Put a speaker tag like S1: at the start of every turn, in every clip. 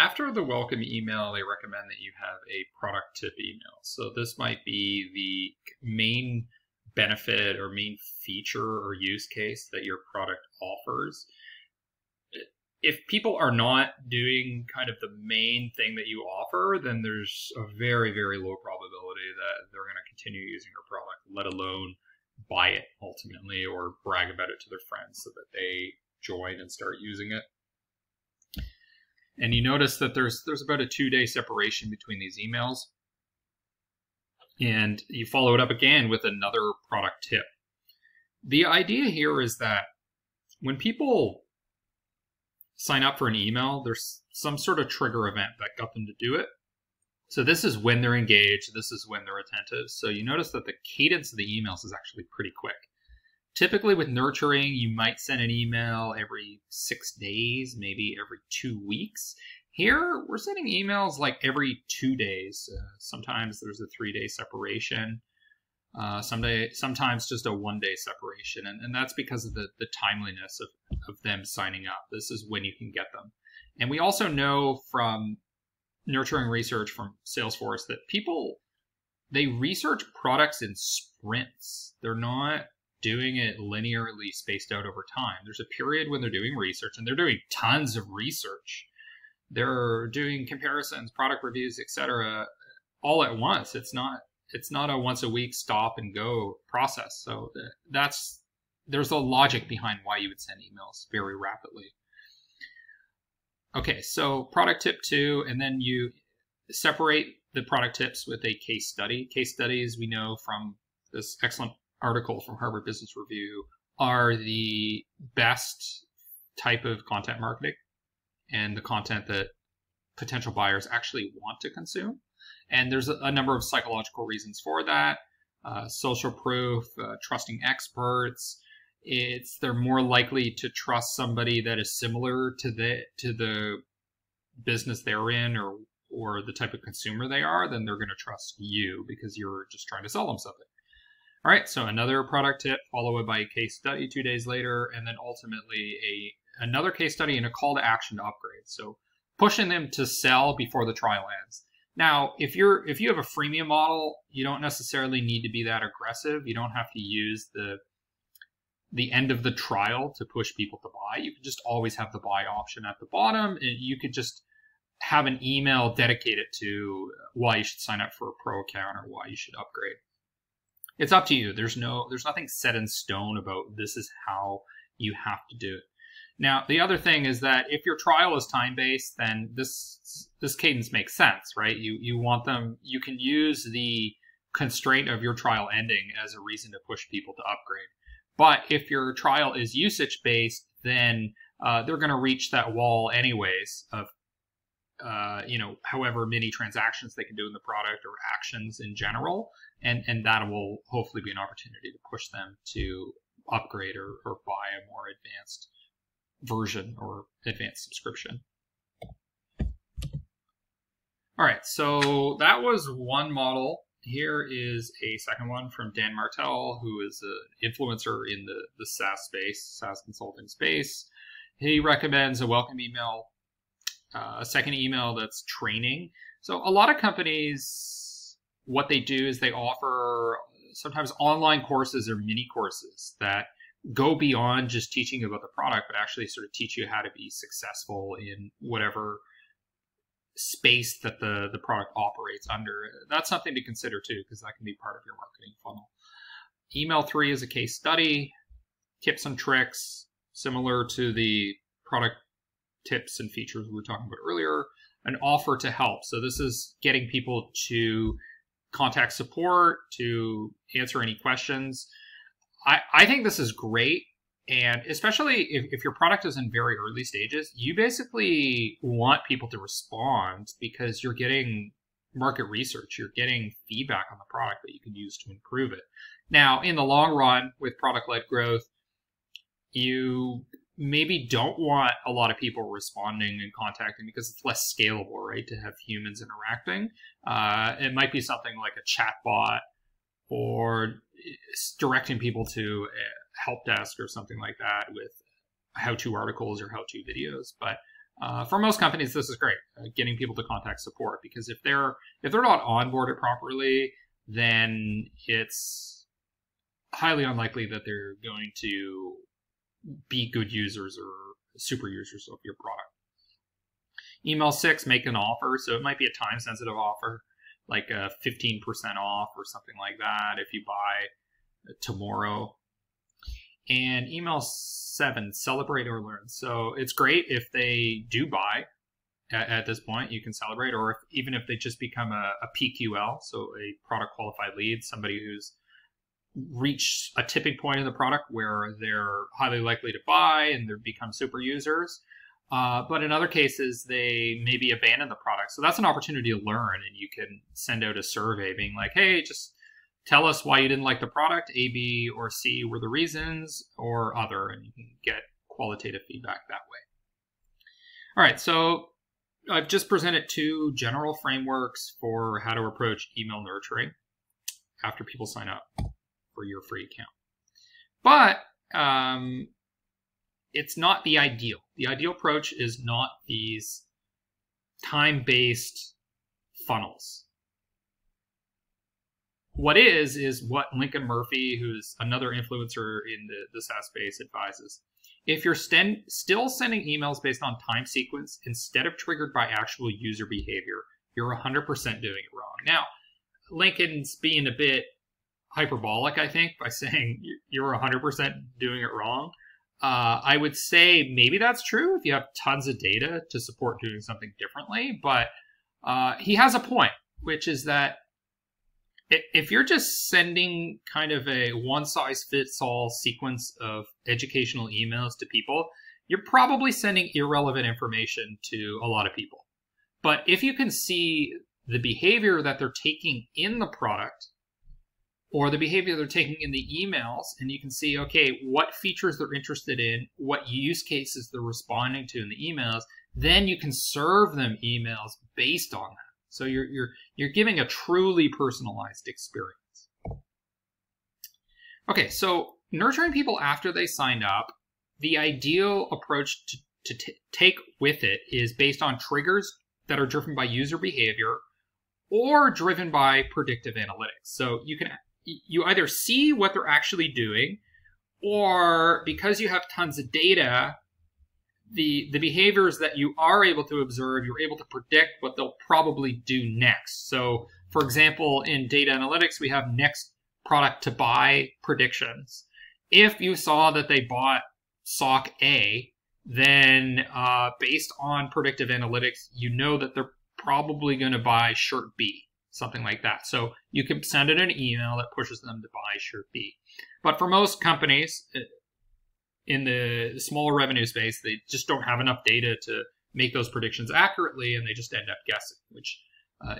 S1: After the welcome email, they recommend that you have a product tip email. So this might be the main benefit or main feature or use case that your product offers. If people are not doing kind of the main thing that you offer, then there's a very, very low probability that they're going to continue using your product, let alone buy it ultimately or brag about it to their friends so that they join and start using it. And you notice that there's about a 2-day separation between these emails. And you follow it up again with another product tip. The idea here is that when people sign up for an email, there's some sort of trigger event that got them to do it. So this is when they're engaged. This is when they're attentive. So you notice that the cadence of the emails is actually pretty quick. Typically with nurturing, you might send an email every 6 days, maybe every 2 weeks. Here, we're sending emails like every 2 days. Sometimes there's a 3-day separation. Sometimes just a 1-day separation. And that's because of the timeliness of them signing up. This is when you can get them. And we also know from nurturing research from Salesforce that people, they research products in sprints. They're not doing it linearly spaced out over time. There's a period when they're doing research, and they're doing tons of research. They're doing comparisons, product reviews, etc., all at once. It's not a once a week stop and go process. So there's a logic behind why you would send emails very rapidly. Okay, so product tip 2, and then you separate the product tips with a case study. Case studies, we know from this excellent article from Harvard Business Review, are the best type of content marketing and the content that potential buyers actually want to consume. And there's a number of psychological reasons for that. Social proof, trusting experts. They're more likely to trust somebody that is similar to the business they're in or the type of consumer they are, then they're going to trust you because you're just trying to sell them something. All right, so another product tip followed by a case study 2 days later, and then ultimately another case study and a call to action to upgrade. So pushing them to sell before the trial ends. Now, if you have a freemium model, you don't necessarily need to be that aggressive. You don't have to use the end of the trial to push people to buy. You can just always have the buy option at the bottom. And you could just have an email dedicated to why you should sign up for a pro account or why you should upgrade. It's up to you. There's nothing set in stone about this is how you have to do it. Now, the other thing is that if your trial is time-based, then this cadence makes sense, right? You can use the constraint of your trial ending as a reason to push people to upgrade. But if your trial is usage-based, then they're going to reach that wall anyways of however many transactions they can do in the product or actions in general. And that will hopefully be an opportunity to push them to upgrade or buy a more advanced version or advanced subscription. All right, so that was one model. Here is a second one from Dan Martell, who is an influencer in the SaaS space, SaaS consulting space. He recommends a welcome email, a second email that's training. So a lot of companies, what they do is they offer sometimes online courses or mini courses that go beyond just teaching you about the product, but actually sort of teach you how to be successful in whatever space that the product operates under. That's something to consider too, because that can be part of your marketing funnel. Email 3 is a case study, tips and tricks, similar to the product tips and features we were talking about earlier. An offer to help. So this is getting people to contact support, to answer any questions. I think this is great. And especially if your product is in very early stages, you basically want people to respond because you're getting market research, you're getting feedback on the product that you can use to improve it. Now, in the long run, with product-led growth, you maybe don't want a lot of people responding and contacting because it's less scalable, right, to have humans interacting. It might be something like a chat bot or directing people to a help desk or something like that with how-to articles or how-to videos. But For most companies, this is great, getting people to contact support, because if they're not onboarded properly, then it's highly unlikely that they're going to be good users or super users of your product. Email 6, make an offer. So it might be a time-sensitive offer, like a 15% off or something like that if you buy tomorrow. And email 7, celebrate or learn. So it's great if they do buy at this point, you can celebrate, or even if they just become a PQL, so a product qualified lead, somebody who's reached a tipping point in the product where they're highly likely to buy and they become super users. But in other cases, they maybe abandon the product. So that's an opportunity to learn, and you can send out a survey being like, hey, just tell us why you didn't like the product. A, B, or C were the reasons, or other, and you can get qualitative feedback that way. All right, so I've just presented 2 general frameworks for how to approach email nurturing after people sign up for your free account. But it's not the ideal. The ideal approach is not these time-based funnels. What is what Lincoln Murphy, who's another influencer in the SaaS space, advises. If you're still sending emails based on time sequence instead of triggered by actual user behavior, you're 100% doing it wrong. Now, Lincoln's being a bit hyperbolic, I think, by saying you're 100% doing it wrong. I would say maybe that's true if you have tons of data to support doing something differently, but he has a point, which is that if you're just sending kind of a one-size-fits-all sequence of educational emails to people, you're probably sending irrelevant information to a lot of people. But if you can see the behavior that they're taking in the product, or the behavior they're taking in the emails, and you can see, okay, what features they're interested in, what use cases they're responding to in the emails, then you can serve them emails based on that. So you're giving a truly personalized experience. Okay, so nurturing people after they signed up, the ideal approach to take with it is based on triggers that are driven by user behavior or driven by predictive analytics. So you either see what they're actually doing, or because you have tons of data, the behaviors that you are able to observe, you're able to predict what they'll probably do next. So, for example, in data analytics, we have next product to buy predictions. If you saw that they bought sock A, then based on predictive analytics, you know that they're probably going to buy shirt B, something like that. So you can send it an email that pushes them to buy shirt B. But for most companies, in the smaller revenue space, they just don't have enough data to make those predictions accurately, and they just end up guessing, which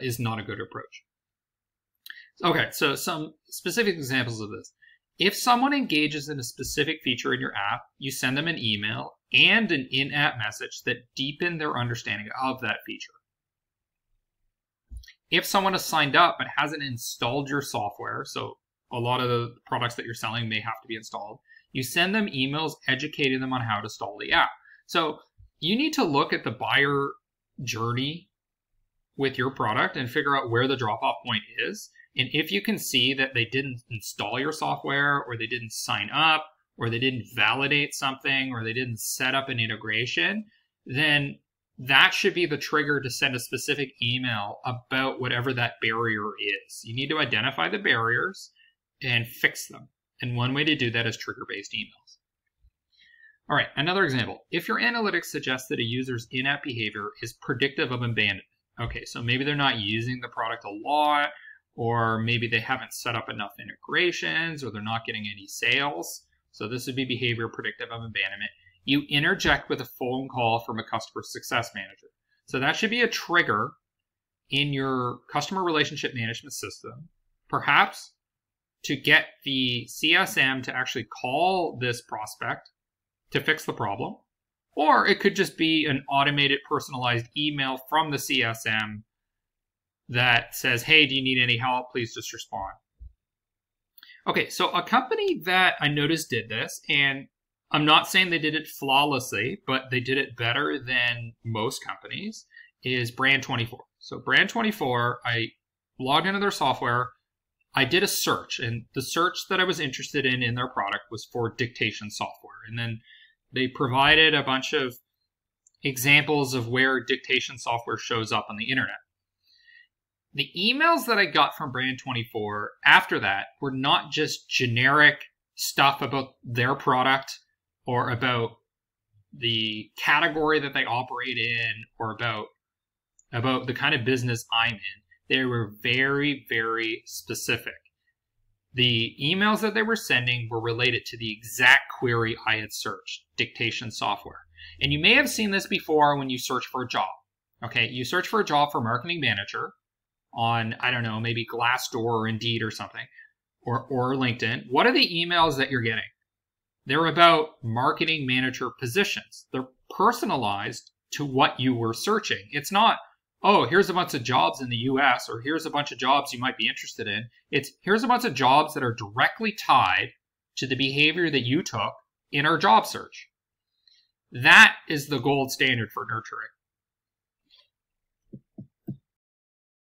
S1: is not a good approach. Okay, so some specific examples of this. If someone engages in a specific feature in your app, you send them an email and an in-app message that deepen their understanding of that feature. If someone has signed up but hasn't installed your software, so a lot of the products that you're selling may have to be installed, you send them emails educating them on how to install the app. So you need to look at the buyer journey with your product and figure out where the drop-off point is. And if you can see that they didn't install your software, or they didn't sign up, or they didn't validate something, or they didn't set up an integration, then that should be the trigger to send a specific email about whatever that barrier is. You need to identify the barriers and fix them. And one way to do that is trigger-based emails. All right, another example. If your analytics suggests that a user's in-app behavior is predictive of abandonment, okay, so maybe they're not using the product a lot, or maybe they haven't set up enough integrations, or they're not getting any sales. So this would be behavior predictive of abandonment. You interject with a phone call from a customer success manager. So that should be a trigger in your customer relationship management system, perhaps to get the CSM to actually call this prospect to fix the problem. Or it could just be an automated personalized email from the CSM that says, hey, do you need any help? Please just respond. Okay, so a company that I noticed did this, and I'm not saying they did it flawlessly, but they did it better than most companies, is Brand24. So Brand24, I logged into their software. I did a search, and the search that I was interested in their product was for dictation software. And then they provided a bunch of examples of where dictation software shows up on the internet. The emails that I got from Brand24 after that were not just generic stuff about their product or about the category that they operate in or about the kind of business I'm in. They were very, very specific. The emails that they were sending were related to the exact query I had searched, dictation software. And you may have seen this before when you search for a job. Okay, you search for a job for marketing manager on, I don't know, maybe Glassdoor or Indeed or something, or LinkedIn. What are the emails that you're getting? They're about marketing manager positions. They're personalized to what you were searching. It's not, oh, here's a bunch of jobs in the US, or here's a bunch of jobs you might be interested in. It's, here's a bunch of jobs that are directly tied to the behavior that you took in our job search. That is the gold standard for nurturing.